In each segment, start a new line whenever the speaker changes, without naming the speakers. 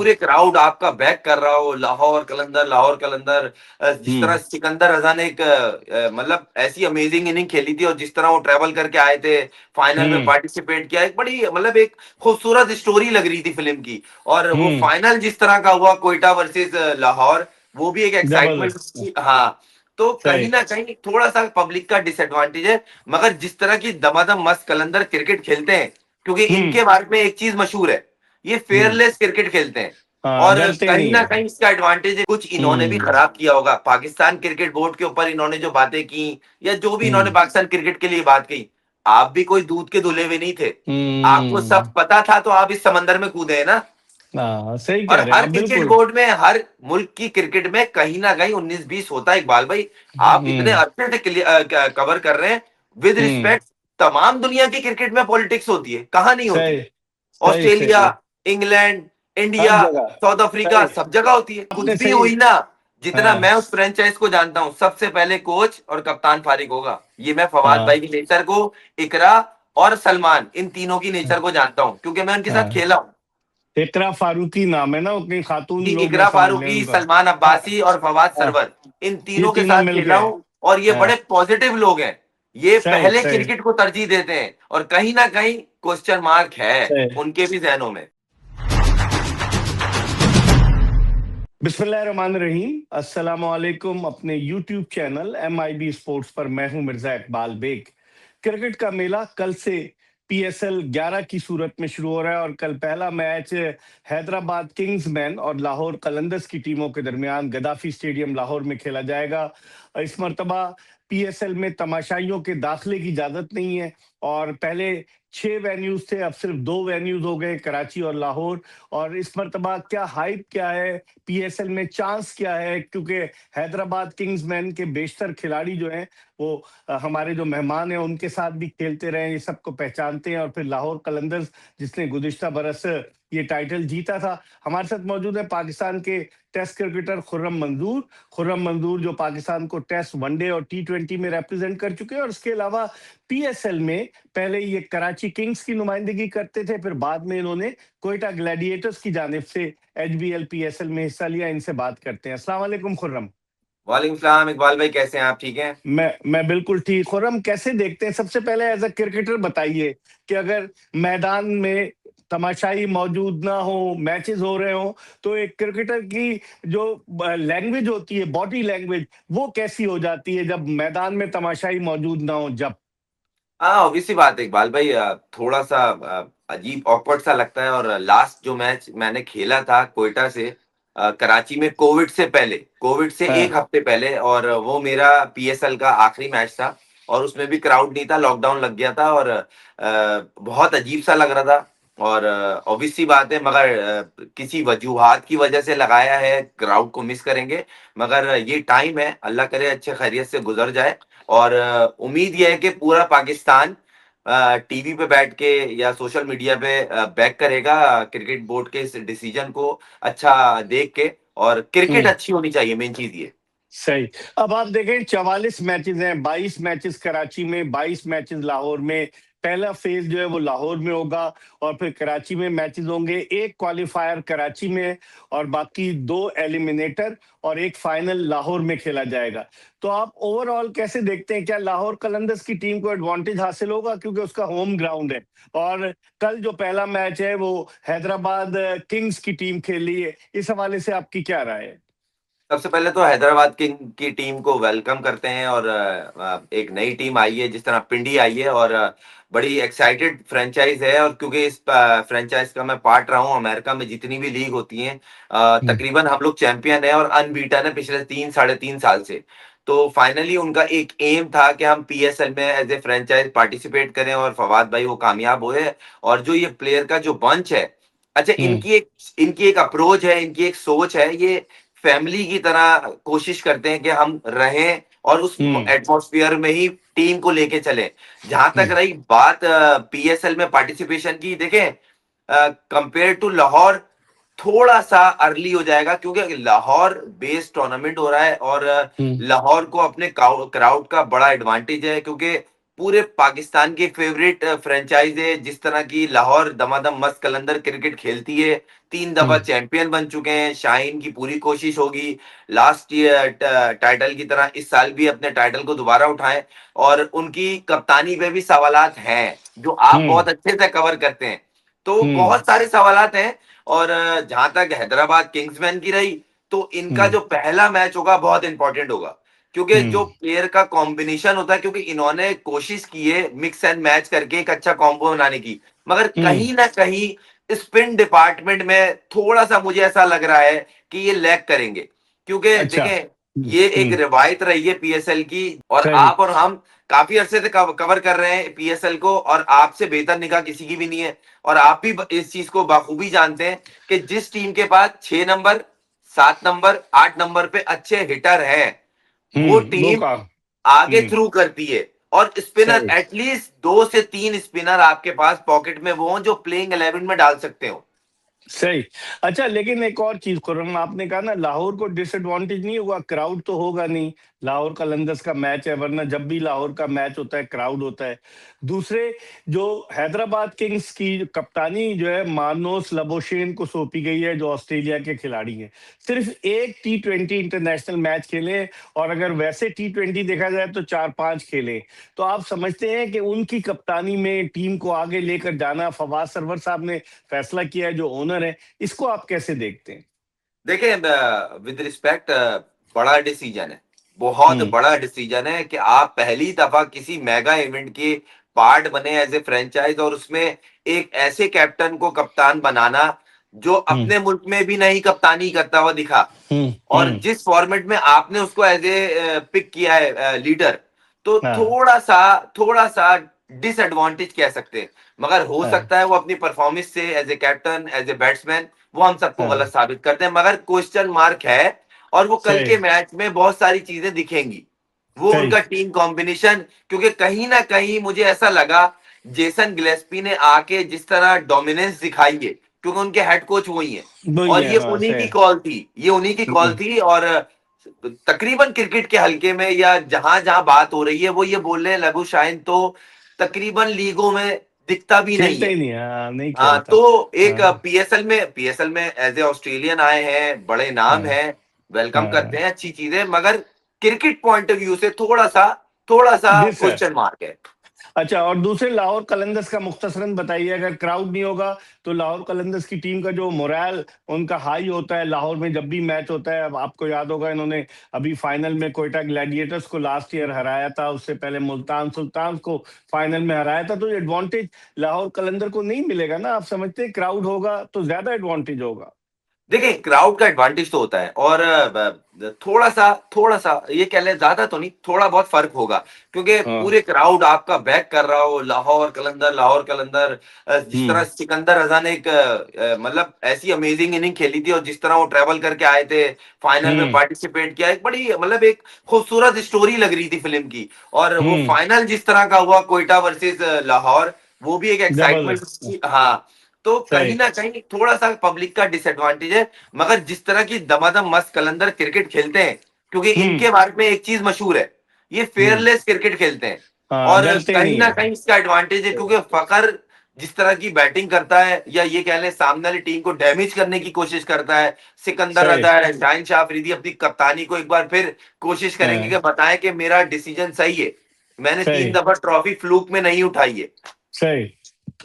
पूरे क्राउड आपका बैक कर रहा हो, लाहौर कलंदर लाहौर कलंदर। जिस तरह सिकंदर रजा ने एक मतलब ऐसी अमेजिंग इनिंग खेली थी, और जिस तरह वो ट्रेवल करके आए थे, फाइनल में पार्टिसिपेट किया, एक बड़ी मतलब एक खूबसूरत स्टोरी लग रही थी फिल्म की। और वो फाइनल जिस तरह का हुआ, कोयटा वर्सेस लाहौर, वो भी एक एक्साइटमेंट
जबरदस्त।
थी। हाँ, तो
सही।
कहीं ना कहीं थोड़ा सा पब्लिक का डिसएडवांटेज है, मगर जिस तरह की दमादम मस्त कलंदर क्रिकेट खेलते हैं, क्योंकि इनके बारे में एक चीज मशहूर है, ये फेयरलेस क्रिकेट खेलते हैं।
हाँ,
और
डरते
कहीं
नहीं
ना
है।
कहीं इसका एडवांटेज है, कुछ इन्होंने भी खराब किया होगा पाकिस्तान क्रिकेट बोर्ड के ऊपर, इन्होंने जो बातें की, या जो भी इन्होंने पाकिस्तान क्रिकेट के लिए बात कही। आप भी कोई दूध के धुले हुए नहीं थे, आपको सब पता था, तो आप इस समंदर में कूदे हैं ना।
हाँ, सही
और
कह रहे हैं
हर
आप,
क्रिकेट
बिल्कुल।
बोर्ड में, हर मुल्क की क्रिकेट में कहीं ना कहीं 19-20 होता है, इकबाल भाई। आप इतने अरसे से कवर कर रहे हैं, विद रिस्पेक्ट, तमाम दुनिया की क्रिकेट में पॉलिटिक्स होती है, कहाँ नहीं होती?
सही सही
ऑस्ट्रेलिया,
सही।
इंग्लैंड,
हर
इंडिया,
जगह।
साउथ अफ्रीका,
सही।
सब जगह होती है। कुछ
आपने
भी
सही।
हुई ना, जितना
हाँ
मैं उस फ्रेंचाइज को जानता हूं, सबसे पहले कोच और कप्तान फारिग होगा। ये मैं फवाद
हाँ
भाई की नेचर को, इकरा और सलमान, इन तीनों की नेचर को जानता हूं, क्योंकि मैं उनके साथ
हाँ।
खेला हूं।
इकरा फारूकी नाम है ना, उतनी खातून
जी,
लोग हैं,
इकरा
समझ लें
फारूकी,
उनका।
सलमान
हाँ
अब्बासी और फवाद
हाँ।
सरवर, इन
ये
तीनों के
तीनों
साथ
मिल
खेला
गए।
हूं। और ये
हाँ।
बड़े पॉजिटिव लोग हैं, ये
सही
पहले
सही
क्रिकेट को तरजीह देते हैं, और कहीं ना कहीं क्वेश्चन मार्क है
सही।
उनके भी जहनों में।
बिस्मिल्लाहिर्रहमानिर्रहीम, अस्सलाम वालेकुम। अपने यूट्यूब चैनल MIB स्पोर्ट्स पर मैं हूं मिर्जा इकबाल बेग। क्रिकेट का मेला कल से PSL 11 की सूरत में शुरू हो रहा है, और कल पहला मैच हैदराबाद किंग्समैन और लाहौर कलंदर्स की टीमों के दरमियान गद्दाफी स्टेडियम लाहौर में खेला जाएगा। इस मरतबा PSL में तमाशाइयों के दाखिले की इजाजत नहीं है, और पहले 6 वेन्यूज थे, अब सिर्फ 2 वेन्यूज हो गए, कराची और लाहौर। और इस मरतबा क्या हाइप क्या है, PSL में चांस क्या है, क्योंकि हैदराबाद किंग्समैन के बेशतर खिलाड़ी जो हैं वो हमारे जो मेहमान हैं उनके साथ भी खेलते रहे, ये सबको पहचानते हैं। और फिर लाहौर कलंदर्स, जिसने गुज़िश्ता बरस ये टाइटल जीता था। हमारे साथ मौजूद है पाकिस्तान के टेस्ट क्रिकेटर खुर्रम मंजूर, जो पाकिस्तान को टेस्ट, वनडे और T20 में रिप्रेजेंट कर चुके हैं, और इसके अलावा PSL में पहले ये कराची किंग्स की नुमाइंदगी करते थे, फिर बाद में इन्होंने कोयटा ग्लैडिएटर्स की जानिब से HBL PSL में हिस्सा लिया। इनसे बात करते हैं। अस्सलाम वालेकुम खुर्रम।
वालेकुम सलाम इकबाल भाई, कैसे हैं आप? ठीक हैं?
मैं बिल्कुल ठीक। खुर्रम, कैसे देखते हैं, सबसे पहले एज अ क्रिकेटर बताइए कि अगर मैदान में तमाशाई मौजूद ना हो, मैचेस हो रहे हो, तो एक क्रिकेटर की जो लैंग्वेज होती है, बॉडी लैंग्वेज, वो कैसी हो जाती है जब मैदान में तमाशाई मौजूद ना हो? जब
हाँ, ऑब्वियस सी बात है इकबाल भाई, थोड़ा सा अजीब ऑकवर्ड सा लगता है। और लास्ट जो मैच मैंने खेला था कोयटा से कराची में, कोविड से
हाँ।
एक हफ्ते पहले, और वो मेरा PSL का आखिरी मैच था। और उसमें भी क्राउड नहीं था, लॉकडाउन लग गया था, और बहुत अजीब सा लग रहा था। और ऑब्वियस सी बात है, मगर किसी वजूहात की वजह से लगाया है, क्राउड को मिस करेंगे। मगर ये टाइम है, अल्लाह करे अच्छे खैरियत से गुजर जाए। और उम्मीद यह है कि पूरा पाकिस्तान टीवी पे बैठ के या सोशल मीडिया पे बैक करेगा क्रिकेट बोर्ड के इस डिसीजन को, अच्छा देख के। और क्रिकेट
हम्म।
अच्छी होनी चाहिए, मेन चीज ये।
सही। अब आप देखें, 44 मैचेस हैं, 22 मैचेस कराची में, 22 मैचेस लाहौर में। पहला फेज जो है वो लाहौर में होगा, और फिर कराची में मैचेस होंगे। एक क्वालिफायर कराची में, और बाकी 2 एलिमिनेटर, और एक फाइनल लाहौर में खेला जाएगा। तो आप ओवरऑल कैसे देखते हैं, क्या लाहौर कलंदर्स की टीम को एडवांटेज हासिल होगा, क्योंकि उसका होम ग्राउंड है? और कल जो पहला मैच है वो हैदराबाद किंग्स की टीम खेली है, इस हवाले से आपकी क्या राय है?
सबसे पहले तो हैदराबाद की टीम को वेलकम करते हैं। और एक नई टीम आई है, जिस तरह पिंडी आई है, और बड़ी एक्साइटेड फ्रेंचाइज है। और क्योंकि इस फ्रेंचाइज का मैं पार्ट रहा हूँ, अमेरिका में जितनी भी लीग होती हैं, तकरीबन हम लोग चैंपियन है और अनबीटन है पिछले 3 साढ़े 3 साल से। तो फाइनली उनका एक एम था कि हम PSL में एज ए फ्रेंचाइज पार्टिसिपेट करें, और फवाद भाई वो कामयाब हुए। और जो ये प्लेयर का जो बंच है, अच्छा, इनकी एक अप्रोच है, इनकी एक सोच है, ये फैमिली की तरह कोशिश करते हैं कि हम रहें, और उस
हम्म।
एटमॉस्फेयर में ही टीम को लेके चले। जहां तक
हम्म।
रही बात PSL में पार्टिसिपेशन की, देखें, कंपेयर टू लाहौर थोड़ा सा अर्ली हो जाएगा, क्योंकि लाहौर बेस्ड टूर्नामेंट हो रहा है, और
हम्म।
लाहौर को अपने क्राउड का बड़ा एडवांटेज है, क्योंकि पूरे पाकिस्तान की फेवरेट फ्रेंचाइज है। जिस तरह की लाहौर दमादम मस्त कलंदर क्रिकेट खेलती है, 3 दफा
हम्म।
चैंपियन बन चुके हैं। शाहीन की पूरी कोशिश होगी लास्ट ईयर टाइटल की तरह इस साल भी अपने टाइटल को दोबारा उठाएं। और उनकी कप्तानी पे भी सवालात हैं जो आप
हम्म।
बहुत अच्छे से कवर करते हैं। तो
हम्म।
बहुत सारे सवालात हैं। और जहां तक हैदराबाद किंग्समैन की रही, तो इनका
हम्म।
जो पहला मैच होगा बहुत इंपॉर्टेंट होगा। क्योंकि
हम्म।
जो प्लेयर का कॉम्बिनेशन होता है, क्योंकि इन्होंने कोशिश की है मिक्स एंड मैच करके एक अच्छा कॉम्बो बनाने की, मगर
हम्म।
कहीं ना कहीं स्पिन डिपार्टमेंट में थोड़ा सा मुझे ऐसा लग रहा है कि ये लैग करेंगे। क्योंकि
अच्छा।
देखें, ये एक रिवायत रही है पीएसएल की, और
सही।
आप और हम काफी अरसे से कवर कर रहे हैं पीएसएल को, और आपसे बेहतर निगाह किसी की भी नहीं है। और आप भी इस चीज को बाखूबी जानते हैं कि जिस टीम के पास 6 नंबर, 7 नंबर, 8 नंबर पे अच्छे हिटर हैं, वो
वो
टीम
का।
आगे
हम्म।
थ्रू करती है। और स्पिनर
सही।
एटलीस्ट 2 से 3 स्पिनर आपके पास पॉकेट में वो हों जो प्लेइंग 11 में डाल सकते हो।
सही। अच्छा, लेकिन एक और चीज खुर्रम, आपने कहा ना लाहौर को डिसएडवांटेज नहीं हुआ, क्राउड तो होगा नहीं। लाहौर कलंदर्स का मैच है, वरना जब भी लाहौर का मैच होता है क्राउड होता है। दूसरे, जो हैदराबाद किंग्स की कप्तानी जो है मार्नोस लबोशेन को सौंपी गई है, जो ऑस्ट्रेलिया के खिलाड़ी हैं। सिर्फ एक T20 इंटरनेशनल मैच खेले, और अगर वैसे T20 देखा जाए तो 4-5 खेले। तो आप समझते हैं कि उनकी कप्तानी में टीम को आगे लेकर जाना, फवाद सरवर साहब ने फैसला किया है जो ओनर है, इसको आप कैसे देखते हैं?
देखिए, विद रिस्पेक्ट, बड़ा डिसीजन है, बहुत
हम्म।
बड़ा डिसीजन है कि आप पहली दफा किसी मेगा इवेंट के पार्ट बने एज ए फ्रेंचाइज, और उसमें एक ऐसे कैप्टन को कप्तान बनाना जो
हम्म।
अपने मुल्क में भी नहीं कप्तानी करता हुआ दिखा।
हम्म।
और
हम्म।
जिस फॉर्मेट में आपने उसको एज ए पिक किया है लीडर, तो
हाँ।
थोड़ा सा डिसएडवांटेज कह सकते हैं। मगर हो
हाँ।
सकता है वो अपनी परफॉर्मेंस से as a captain, as a batsman, वो हम सबको गलत
हाँ।
साबित करते हैं। मगर क्वेश्चन मार्क है, और वो कल
सही।
के मैच में बहुत सारी चीजें दिखेंगी। वो
सही।
उनका टीम कॉम्बिनेशन, क्योंकि कहीं ना कहीं मुझे ऐसा लगा जेसन गिलेस्पी ने आके जिस तरह डोमिनेंस दिखाई है, क्योंकि उनके हेड कोच वही है।
वही
और
है,
ये
हाँ
उन्हीं की
सही।
कॉल थी, ये उन्हीं की कॉल
हम्म।
थी। और तकरीबन क्रिकेट के हल्के में या जहां जहां बात हो रही है, वो ये बोल रहे हैं लघु शाइन तो तकरीबन लीगों में दिखता भी नहीं
खेलते
है।
ही नहीं, हाँ नहीं
हाँ,
खेलता।
तो एक
हाँ।
पीएसएल में एज ए ऑस्ट्रेलियन आए हैं, बड़े नाम
हाँ।
हैं, वेलकम करते
हाँ।
हैं, अच्छी चीजें, मगर क्रिकेट पॉइंट ऑफ व्यू से थोड़ा सा
दिस है।
क्वेश्चन मार्क है।
अच्छा, और दूसरे लाहौर कलंदर्स का मुख्तसरन बताइए, अगर क्राउड नहीं होगा तो लाहौर कलंदर्स की टीम का जो मोराल उनका हाई होता है लाहौर में जब भी मैच होता है। अब आपको याद होगा इन्होंने अभी फाइनल में कोयटा ग्लैडिएटर्स को लास्ट ईयर हराया था, उससे पहले मुल्तान सुल्तान को फाइनल में हराया था। तो ये एडवांटेज लाहौर कलंदर को नहीं मिलेगा ना? आप समझते हैं क्राउड होगा तो ज्यादा एडवांटेज होगा?
देखिए, क्राउड का एडवांटेज तो होता है, और थोड़ा सा ये कह लें, ज्यादा तो नहीं, थोड़ा बहुत फर्क होगा। क्योंकि
हाँ।
पूरे क्राउड आपका बैक कर रहा हो, लाहौर कलंदर, लाहौर कलंदर, जिस तरह
हम्म।
सिकंदर रजा ने एक मतलब ऐसी अमेजिंग इनिंग खेली थी, और जिस तरह वो ट्रेवल करके आए थे, फाइनल में
हम्म।
पार्टिसिपेट किया, एक बड़ी मतलब एक खूबसूरत स्टोरी लग रही थी फिल्म की। और वो
हम्म।
फाइनल जिस तरह का हुआ, कोयटा वर्सेस लाहौर, वो भी एक एक्साइटमेंट
जबरदस्त।
थी। हाँ, तो कहीं
सही।
ना कहीं थोड़ा सा पब्लिक का डिसएडवांटेज है। मगर जिस तरह की दमादम मस्त कलंदर क्रिकेट खेलते हैं, क्योंकि
हम्म।
इनके बारे में एक चीज मशहूर है, ये
हम्म।
फेयरलेस क्रिकेट खेलते हैं।
हाँ,
और
डरते
कहीं
नहीं
ना
है।
कहीं इसका एडवांटेज है, क्योंकि फकर जिस तरह की बैटिंग करता है, या ये कह लें सामने वाली टीम को डैमेज करने की कोशिश करता है, सिकंदर
सही।
रजा है, शाहिन शाह अफरीदी अपनी कप्तानी को एक बार फिर कोशिश करेंगे कि
हाँ।
बताएं कि मेरा डिसीजन सही है, मैंने तीन
सही।
दफा ट्रॉफी फ्लूक में नहीं उठाई है।
सही।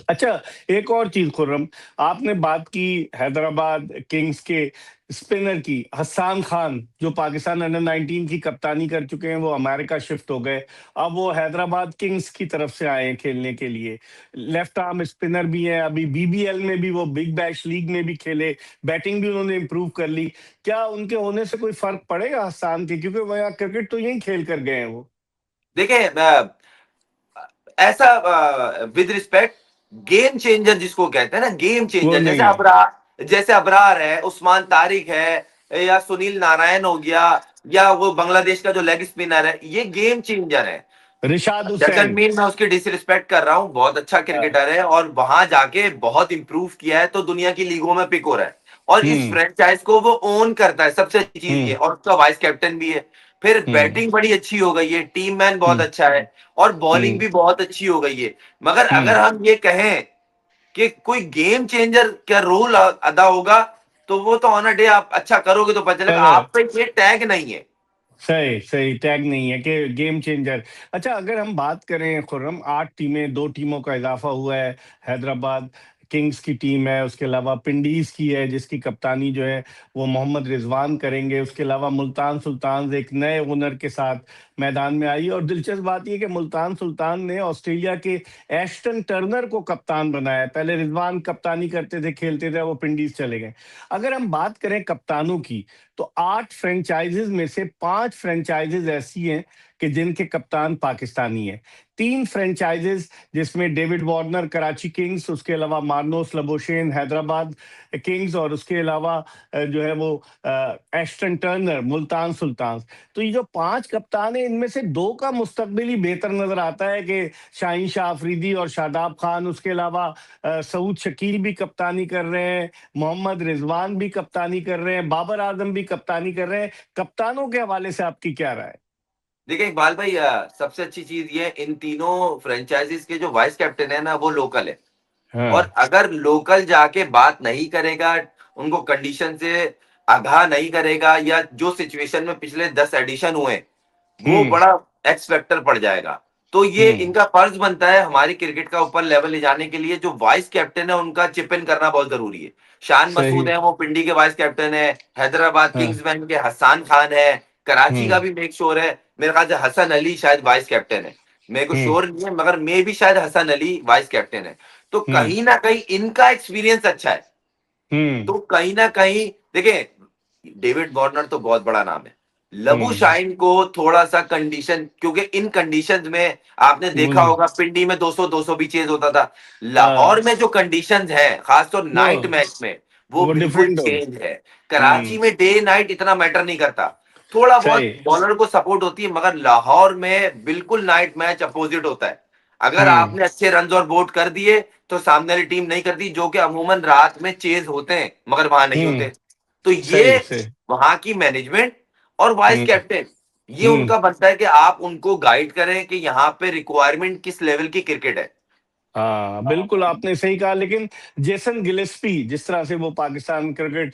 अच्छा, एक और चीज खुर्रम, आपने बात की हैदराबाद किंग्स के स्पिनर की, हसन खान जो पाकिस्तान अंडर 19 की कप्तानी कर चुके हैं, वो अमेरिका शिफ्ट हो गए। अब वो हैदराबाद किंग्स की तरफ से आए हैं खेलने के लिए। लेफ्ट आर्म स्पिनर भी हैं, अभी बीबीएल में भी वो बिग बैश लीग में भी खेले, बैटिंग भी उन्होंने इंप्रूव कर ली। क्या उनके होने से कोई फर्क पड़ेगा हसान के? क्योंकि वो यहाँ क्रिकेट तो यहीं खेल कर गए हैं वो।
देखें, ऐसा विद रिस्पेक्ट, गेम चेंजर जिसको कहते हैं ना, गेम
वो
चेंजर,
नहीं है।
जैसे अबरार है, उस्मान तारिक है, या सुनील नारायण हो गया, या वो बांग्लादेश का जो लेग स्पिनर है, ये गेम चेंजर है।
रिशाद
डजंट
हुसैन।
मीन मैं उसकी डिसरिस्पेक्ट कर रहा हूं, बहुत अच्छा
हाँ।
क्रिकेटर है, और वहां जाके बहुत इंप्रूव किया है, तो दुनिया की लीगों में पिक हो रहा है। और इस
हम्म।
फ्रेंचाइज को वो ओन करता है, सबसे अच्छी चीज ये,
हम्म।
और उसका वाइस कैप्टन भी है। फिर
हम्म
बैटिंग बड़ी अच्छी हो गई है, टीम मैन बहुत
हम्म
अच्छा है, और बॉलिंग
हम्म
भी बहुत अच्छी हो गई है। मगर अगर
हम्म
हम ये कहें कि कोई गेम चेंजर क्या रोल अदा होगा, तो वो तो ऑन अ डे आप अच्छा करोगे तो पता चलेगा,
पर
आप पे ये टैग नहीं है।
सही सही टैग नहीं है कि गेम चेंजर। अच्छा, अगर हम बात करें खुर्रम, 8 टीमें, 2 टीमों का इजाफा हुआ है। हैदराबाद किंग्स की टीम है, उसके अलावा पिंडीज की है जिसकी कप्तानी जो है वो मोहम्मद रिजवान करेंगे। उसके अलावा मुल्तान सुल्तान एक नए ओनर के साथ मैदान में आई, और दिलचस्प बात यह कि मुल्तान सुल्तान ने ऑस्ट्रेलिया के एस्टन टर्नर को कप्तान बनाया। पहले रिजवान कप्तानी करते थे, खेलते थे, वो पिंडीज चले गए। अगर हम बात करें कप्तानों की, तो 8 फ्रेंचाइजेज में से 5 फ्रेंचाइजेज ऐसी हैं कि जिनके कप्तान पाकिस्तानी हैं। 3 फ्रेंचाइजेज जिसमें डेविड वार्नर कराची किंग्स, उसके अलावा मार्नोस लबोशेन हैदराबाद किंग्स, और उसके अलावा जो है वो एस्टन टर्नर मुल्तान सुल्तान। तो ये जो 5 कप्तान हैं, इनमें से 2 का मुस्तकबिल ही बेहतर नजर आता है कि शाहीन शाह अफरीदी और शादाब खान। उसके अलावा सऊद शकील भी कप्तानी कर रहे हैं, मोहम्मद रिजवान भी कप्तानी कर रहे हैं, बाबर आजम भी कप्तानी कर रहे हैं। कप्तानों के हवाले से आपकी क्या राय है?
देखिए इकबाल भाई, सबसे अच्छी चीज ये, इन तीनों फ्रेंचाइजीज के जो वाइस कैप्टन है ना, वो लोकल है। और
हाँ।
अगर लोकल जाके बात नहीं करेगा, उनको कंडीशन से आगाह नहीं करेगा, या जो सिचुएशन में पिछले 10 एडिशन हुए वो
हम्म
बड़ा एक्स फैक्टर पड़ जाएगा। तो ये
हम्म
इनका फर्ज बनता है हमारी क्रिकेट का ऊपर लेवल ले जाने के लिए, जो वाइस कैप्टन है उनका चिप इन करना बहुत जरूरी है। शान
सही।
मसूद है, वो पिंडी के वाइस कैप्टन है। हैदराबाद
हाँ।
किंग्समैन के हसान खान है। कराची का
हम्म
भी मेक श्योर है, मेरे ख्याल से हसन अली शायद वाइस कैप्टन है। मेरे को
हम्म
श्योर नहीं है, मगर मे भी शायद हसन अली वाइस कैप्टन है। तो
हम्म
कहीं ना कहीं इनका एक्सपीरियंस अच्छा है।
हम्म
तो कहीं ना कहीं देखें, डेविड वार्नर तो बहुत बड़ा नाम है। लबू
हम्म
शाइन को थोड़ा सा कंडीशन, क्योंकि इन कंडीशंस में आपने देखा
मुन-
होगा, पिंडी में 200 200 भी चेज होता था। लाहौर
हाँ,
में जो कंडीशंस हैं, खासतौर
वो
नाइट मैच में, वो
वो
बिल्कुल
डिफरेंट होगी।
चेंज है। कराची में डे नाइट इतना मैटर नहीं करता, थोड़ा बहुत
सही।
बॉलर को सपोर्ट होती है, मगर लाहौर में बिल्कुल नाइट मैच अपोजिट होता है। अगर
हम्म
आपने अच्छे रन और बोट कर दिए, तो सामने वाली टीम नहीं करती, जो कि अमूमन रात में चेज होते हैं मगर वहां नहीं
हम्म
होते। तो ये
सही सही।
वहां की मैनेजमेंट और वाइस
हम्म
कैप्टन, ये
हम्म
उनका बनता है कि आप उनको गाइड करें कि यहाँ पे रिक्वायरमेंट किस लेवल की क्रिकेट है।
हाँ, बिल्कुल आपने सही कहा। लेकिन जेसन गिलेस्पी, जिस तरह से वो पाकिस्तान क्रिकेट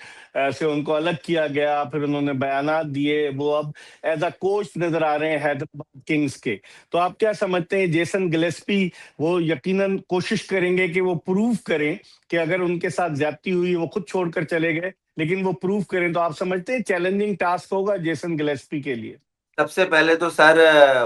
से उनको अलग किया गया, फिर उन्होंने बयानात दिए, वो अब एज अ कोच नजर आ रहे हैं हैदराबाद किंग्स के। तो आप क्या समझते हैं, जेसन गिलेस्पी वो यकीनन कोशिश करेंगे कि वो प्रूव करें कि अगर उनके साथ ज्यादती हुई, वो खुद छोड़कर चले गए, लेकिन वो प्रूव करें, तो आप समझते हैं चैलेंजिंग टास्क होगा जेसन गिलेस्पी के लिए?
सबसे पहले तो सर,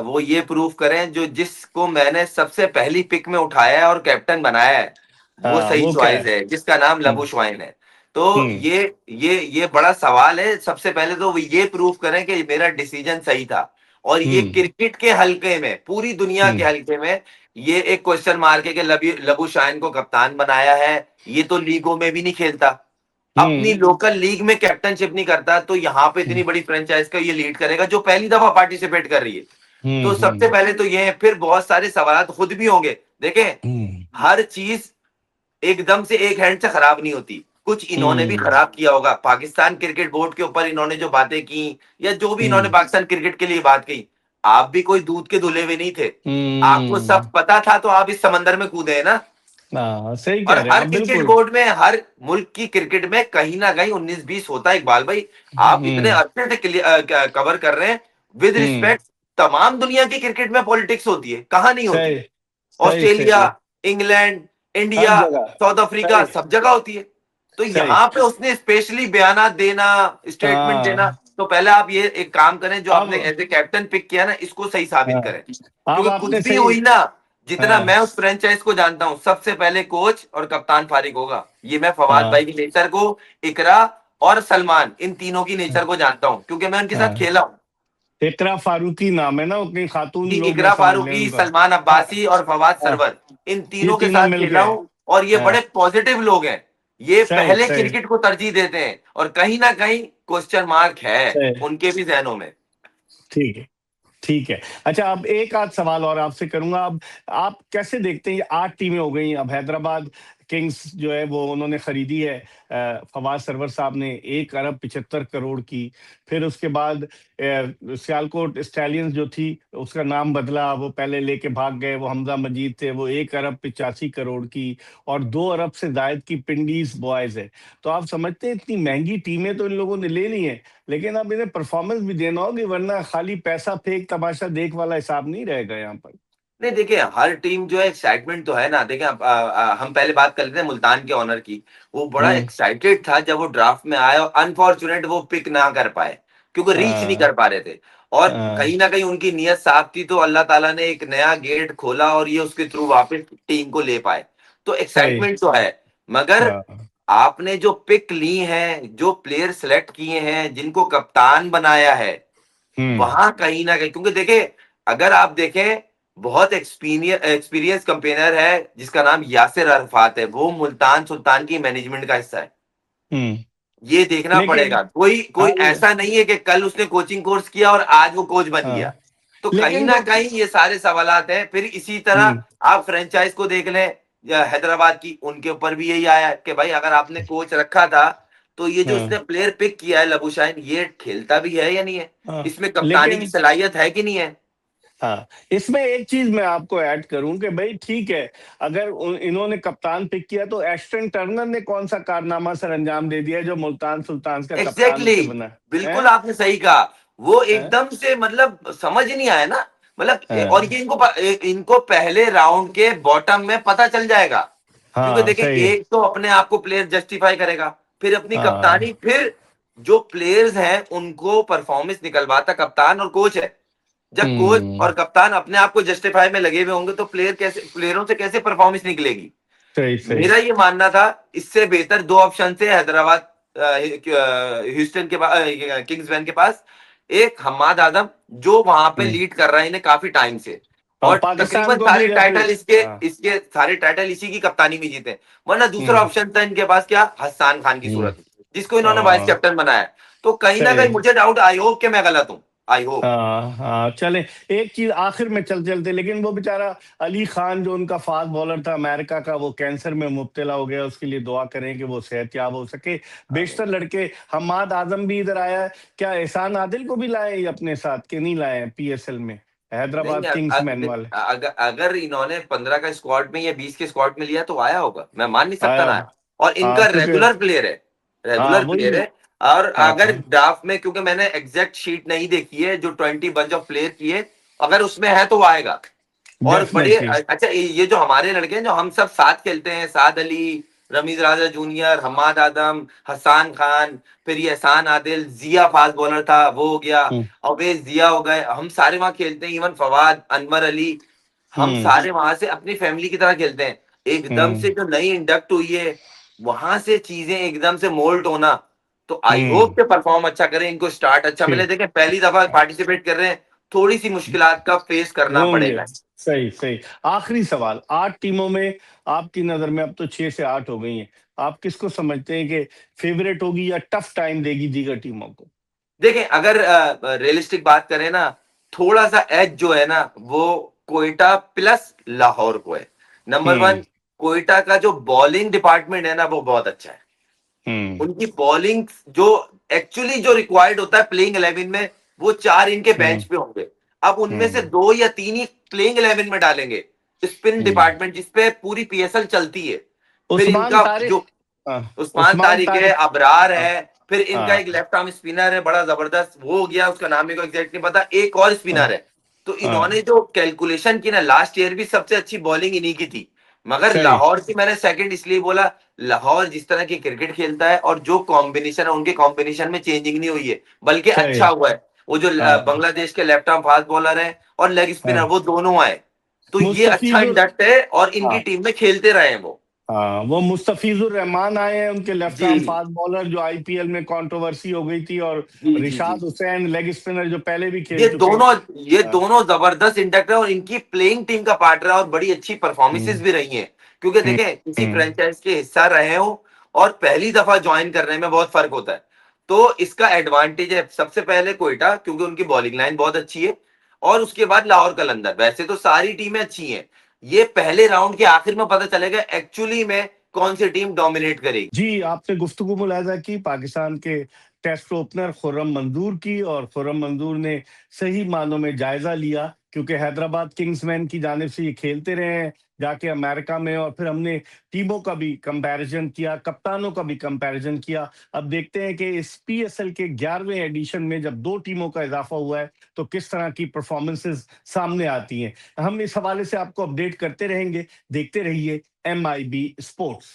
वो ये प्रूव करें, जो जिसको मैंने सबसे पहली पिक में उठाया है और कैप्टन बनाया है, वो
हाँ,
सही
वो क्या
चॉइस
है?
है, जिसका नाम
हम्म
लबुश वाइन है। तो
हम्म
ये बड़ा सवाल है। सबसे पहले तो वो ये प्रूव करें कि मेरा डिसीजन सही था। और ये
हम्म
क्रिकेट के हल्के में, पूरी दुनिया के
हम्म
हल्के में, ये एक क्वेश्चन मार्क है कि लबुश वाइन को कप्तान बनाया है। ये तो लीगों में भी नहीं खेलता, अपनी
हम्म
लोकल लीग में कैप्टनशिप नहीं करता, तो यहाँ पे इतनी
हम्म
बड़ी फ्रेंचाइज का ये लीड करेगा जो पहली दफा पार्टिसिपेट कर रही है। तो सबसे
हम्म
पहले तो ये है, फिर बहुत सारे सवाल खुद भी होंगे। देखें,
हम्म
हर चीज एकदम से एक हैंड से खराब नहीं होती, कुछ इन्होंने भी
हम्म
खराब किया होगा। पाकिस्तान क्रिकेट बोर्ड के ऊपर इन्होंने जो बातें की, या जो भी इन्होंने
हम्म
पाकिस्तान क्रिकेट के लिए बात की, आप भी कोई दूध के धुले हुए नहीं थे। आपको
हम्म।
सब पता था, तो आप इस समंदर में कूदे हैं ना।
हाँ, सही
और
कह रहे हैं
हर
आप,
क्रिकेट
बिल्कुल।
बोर्ड में, हर मुल्क की क्रिकेट में कहीं ना कहीं 19-20 होता है इकबाल भाई। आप इतने
हम्म
अच्छे से कवर कर रहे हैं। विद
हम्म
रिस्पेक्ट, तमाम दुनिया की क्रिकेट में पॉलिटिक्स होती है, कहाँ नहीं होती।
सही सही
ऑस्ट्रेलिया,
सही।
इंग्लैंड,
हर
इंडिया,
जगह।
साउथ अफ्रीका,
सही
सब जगह होती है। तो
सही।
यहाँ पे उसने स्पेशली बयान देना, स्टेटमेंट देना।
हाँ।
तो पहले आप ये एक काम करें, जो
अब
आपने एज ए कैप्टन पिक किया ना, इसको सही साबित
हाँ,
करें।
अब
क्योंकि कुछ
आपने
भी
सही।
हुई ना, जितना
हाँ
मैं उस फ्रेंचाइज को जानता हूं, सबसे पहले कोच और कप्तान फारिग होगा। ये मैं फवाद
हाँ
भाई की नेचर को, इकरा और सलमान, इन तीनों की नेचर को जानता हूं, क्योंकि मैं उनके साथ
हाँ।
खेला हूं।
इकरा फारूकी नाम है ना, उतनी खातून
जी,
लोग हैं,
इकरा
समझ लें
फारूकी,
उनका।
सलमान
हाँ
अब्बासी और फवाद
हाँ।
सरवर, इन
ये
तीनों के
तीनों
साथ
मिल
खेला
गए।
हूं। और ये
हाँ,
बड़े पॉजिटिव लोग हैं। ये
सही
पहले
सही
क्रिकेट को तरजीह देते हैं, और कहीं ना कहीं क्वेश्चन मार्क है
सही।
उनके भी जहनों में।
ठीक है, ठीक है। अच्छा, अब एक आध सवाल और आपसे करूंगा। अब आप कैसे देखते हैं, ये 8 टीमें हो गई, अब हैदराबाद किंग्स जो है वो उन्होंने खरीदी है फवाद सरवर साहब ने 1 अरब 75 करोड़ की। फिर उसके बाद सियालकोट स्टैलियंस जो थी उसका नाम बदला, वो पहले लेके भाग गए, वो हमजा मजीद थे, वो 1 अरब 85 करोड़ की। और 2 अरब से जायद की पिंडीज बॉयज है। तो आप समझते हैं इतनी महंगी टीमें तो इन लोगों ने ले ली हैं, लेकिन अब इन्हें परफॉर्मेंस भी देना होगी, वरना खाली पैसा फेंक तमाशा देख वाला हिसाब नहीं रहेगा यहाँ पर।
नहीं देखिए, हर टीम जो है एक्साइटमेंट तो है ना। देखिए हम पहले बात कर लेते हैं मुल्तान के ऑनर की। वो बड़ा
हम्म।
एक्साइटेड था जब वो ड्राफ्ट में आया, और अनफॉर्चुनेट वो पिक ना कर पाए क्योंकि रीच नहीं
हाँ।
कर पा रहे थे। और
हाँ।
कहीं ना कहीं उनकी नीयत साफ थी, तो अल्लाह ताला ने एक नया गेट खोला और ये उसके थ्रू वापस टीम को ले पाए। तो
सही।
एक्साइटमेंट तो है, मगर
हाँ।
आपने जो पिक ली है, जो प्लेयर सेलेक्ट किए हैं, जिनको कप्तान बनाया है,
हम्म।
वहां कहीं ना कहीं, क्योंकि देखिए, अगर आप देखें, बहुत एक्सपीरियंस कंपेनर है जिसका नाम यासिर अरफात है, वो मुल्तान सुल्तान की मैनेजमेंट का हिस्सा है।
हम्म।
ये देखना
लेकिन
पड़ेगा, कोई कोई
हाँ
ऐसा नहीं है कि कल उसने कोचिंग कोर्स किया और आज वो कोच बन गया।
हाँ।
तो कहीं
लेकिन
ना
वो
कहीं ये सारे सवालात हैं। फिर इसी तरह
हम्म।
आप फ्रेंचाइज को देख लें, या हैदराबाद की, उनके ऊपर भी यही आया कि भाई अगर आपने कोच रखा था, तो ये जो उसने
हाँ
प्लेयर पिक किया है लबुशाइन, ये खेलता भी है या नहीं है,
हाँ।
इसमें कप्तानी की
लेकिन
सलाहियत है कि नहीं है।
हाँ, इसमें एक चीज मैं आपको ऐड करूं कि भाई ठीक है, अगर इन्होंने कप्तान पिक किया तो एस्टन टर्नर ने कौन सा कारनामा सर अंजाम दे दिया है जो मुल्तान सुल्तान का कप्तान
एग्जैक्टली
उससे
exactly,
बना है?
बिल्कुल आपने सही कहा। वो
हैं?
एकदम से मतलब समझ ही नहीं आया ना। मतलब और
हाँ
ये इनको पहले राउंड के बॉटम में पता चल जाएगा। क्योंकि
हाँ।
देखिए,
सही।
एक तो अपने आप को प्लेयर जस्टिफाई करेगा, फिर अपनी कप्तानी,
हाँ।
फिर जो प्लेयर्स हैं उनको परफॉर्मेंस निकलवाता कप्तान और कोच है। जब कोच
हम्म।
और कप्तान अपने आप को जस्टिफाई में लगे हुए होंगे, तो प्लेयरों से कैसे परफॉर्मेंस निकलेगी।
सही सही।
मेरा ये मानना था, इससे बेहतर दो ऑप्शन थे हैदराबाद, ह्यूस्टन के पास, किंग्स वैन के पास। एक हम्माद आदम, जो वहां पे
हम्म।
लीड कर रहा है इन्हें काफी टाइम से,
और
और
पाकिस्तान
तकरीबन
को भी
सारे टाइटल इसके
हाँ।
इसके सारे टाइटल इसी की कप्तानी में जीते। वरना दूसरा
हम्म।
ऑप्शन था इनके पास क्या, हस्सान खान की
हम्म।
सूरत में, जिसको इन्होंने वाइस
हाँ।
कैप्टन बनाया। तो कहीं ना कहीं
सही।
मुझे डाउट, आई होप कि मैं गलत हूं, आई होप।
हाँ हाँ। चले, एक चीज आखिर में चल चलते, लेकिन वो बेचारा अली खान जो उनका फास्ट बॉलर था अमेरिका का, वो कैंसर में मुब्तला हो गया, उसके लिए दुआ करें कि वो सेहतयाब हो सके। बेशतर लड़के, हम्माद आजम भी इधर आया है। क्या एहसान आदिल को भी लाए ये अपने साथ के नहीं लाए पीएसएल में,
नहीं,
हैदराबाद किंग्स मैन वाले?
अगर इन्होंने 15 का स्क्वाड में या 20 के स्क्वाड में लिया तो आया होगा, मैं मान नहीं सकता
आया
ना।
होगा।
और
हाँ
इनका
क्योंकि
रेगुलर प्लेयर है,
हाँ
रेगुलर प्लेयर
वही।
है। और अगर
हाँ
ड्राफ्ट में, क्योंकि मैंने एग्जैक्ट शीट नहीं देखी है जो 20 बंच ऑफ प्लेयर की है, अगर उसमें है तो वो आएगा। और बड़े
डेफिनेटली।
अच्छा, ये जो हमारे लड़के हैं जो हम सब साथ खेलते हैं, साद अली, रमीज राजा जूनियर, हम्माद आदम, हसान खान, फिर ये एहसान आदिल, जिया फास्ट बॉलर था वो हो गया,
हम्म।
अवैस जिया हो गए, हम सारे वहां खेलते हैं। इवन फवाद, अनवर अली, हम
हम्म।
सारे वहां से अपनी फैमिली की तरह खेलते हैं। एकदम से
हम्म।
जो नई इंडक्ट हुई है, वहां से चीजें एकदम से मोल्ड होना। तो आई होप
हम्म।
के परफॉर्म अच्छा करें, इनको स्टार्ट अच्छा मिले।
ठीक।
देखें, पहली दफा पार्टिसिपेट कर रहे हैं, थोड़ी सी मुश्किलात का फेस करना
होंगे।
पड़ेगा।
सही सही। आखिरी सवाल, 8 टीमों में आपकी नजर में, अब तो 6 से 8 हो गई हैं, आप किसको समझते हैं कि फेवरेट होगी या टफ टाइम देगी दीगर टीमों को?
देखें, अगर रियलिस्टिक बात करें ना, थोड़ा सा एज जो है ना, वो कोयटा प्लस लाहौर को है। नंबर
हम्म।
वन, कोयटा का जो बॉलिंग डिपार्टमेंट है ना, वो बहुत अच्छा है।
हम्म।
उनकी बॉलिंग जो एक्चुअली जो रिक्वायर्ड होता है प्लेइंग 11 में, वो चार इनके बेंच
हम्म।
पे होंगे। अब उनमें से
हम्म।
दो या तीन ही प्लेइंग 11 में डालेंगे। स्पिन
हम्म।
डिपार्टमेंट जिसपे पूरी पीएसएल चलती है। फिर
उस्मान
इनका
तारिक।
जो
हाँ।
उस्मान
उस्मान
तारिक है,
तारिक।
अबरार
हाँ
है, फिर इनका
हाँ
एक लेफ्ट आर्म स्पिनर है बड़ा जबरदस्त, वो हो गया, उसका नाम मेरे को एग्जैक्ट नहीं पता, एक और
हाँ
स्पिनर है। तो इन्होंने
हाँ।
जो कैलकुलेशन की ना, लास्ट ईयर भी सबसे अच्छी बॉलिंग इन्हीं की थी। मगर
सही
लाहौर की मैंने सेकंड इसलिए बोला, लाहौर जिस तरह की क्रिकेट खेलता है और जो कॉम्बिनेशन है, उनके कॉम्बिनेशन में चेंजिंग नहीं हुई है, बल्कि
सही।
अच्छा हुआ है। वो जो
हाँ
बांग्लादेश के लेफ्ट आर्म फास्ट बॉलर है और लेग स्पिनर,
हाँ।
वो दोनों आए। तो ये अच्छा
मुस्तफिजुर।
इंडक्ट है, और इनकी
हाँ
टीम में खेलते रहे हैं वो।
हाँ, वो मुस्तफिजुर रहमान आए हैं, उनके लेफ्ट
जी
आर्म फास्ट बॉलर, जो आईपीएल में कंट्रोवर्सी हो गई थी, और
जी जी जी।
रिशाद हुसैन लेग स्पिनर जो पहले भी
ये
खेल चुके हैं।
दोनों ये
हाँ
दोनों जबरदस्त इंडक्टर है, और इनकी प्लेइंग टीम का पार्टनर, और बड़ी अच्छी परफॉर्मेंसेस
हम्म।
भी रही हैं। क्योंकि
हम्म।
देखें, किसी
हम्म।
फ्रेंचाइज के हिस्सा रहे हो और पहली दफा ज्वाइन करने में बहुत फर्क होता है। तो इसका एडवांटेज है सबसे पहले कोयटा, क्योंकि उनकी बॉलिंग लाइन बहुत अच्छी है। और उसके बाद लाहौर कलंदर। वैसे तो सारी टीमें अच्छी हैं, ये पहले राउंड के आखिर में पता चलेगा एक्चुअली में कौन सी टीम डोमिनेट करेगी?
जी, आपने गुफ्तगू मुलाहिज़ा की पाकिस्तान के टेस्ट ओपनर खुर्रम मंजूर की, और खुर्रम मंजूर ने सही मानों में जायज़ा लिया, क्योंकि हैदराबाद किंग्समैन की जानिब से ये खेलते रहे हैं जाके अमेरिका में, और फिर हमने टीमों का भी कंपैरिज़न किया, कप्तानों का भी कंपैरिज़न किया। अब देखते हैं कि इस पीएसएल के 11वें एडिशन में जब 2 टीमों का इज़ाफ़ा हुआ है, तो किस तरह की परफ़ॉर्मेंसेज़ सामने आती हैं। हम इस हवाले से आपको अपडेट करते रहेंगे। देखते रहिए एमआईबी स्पोर्ट्स।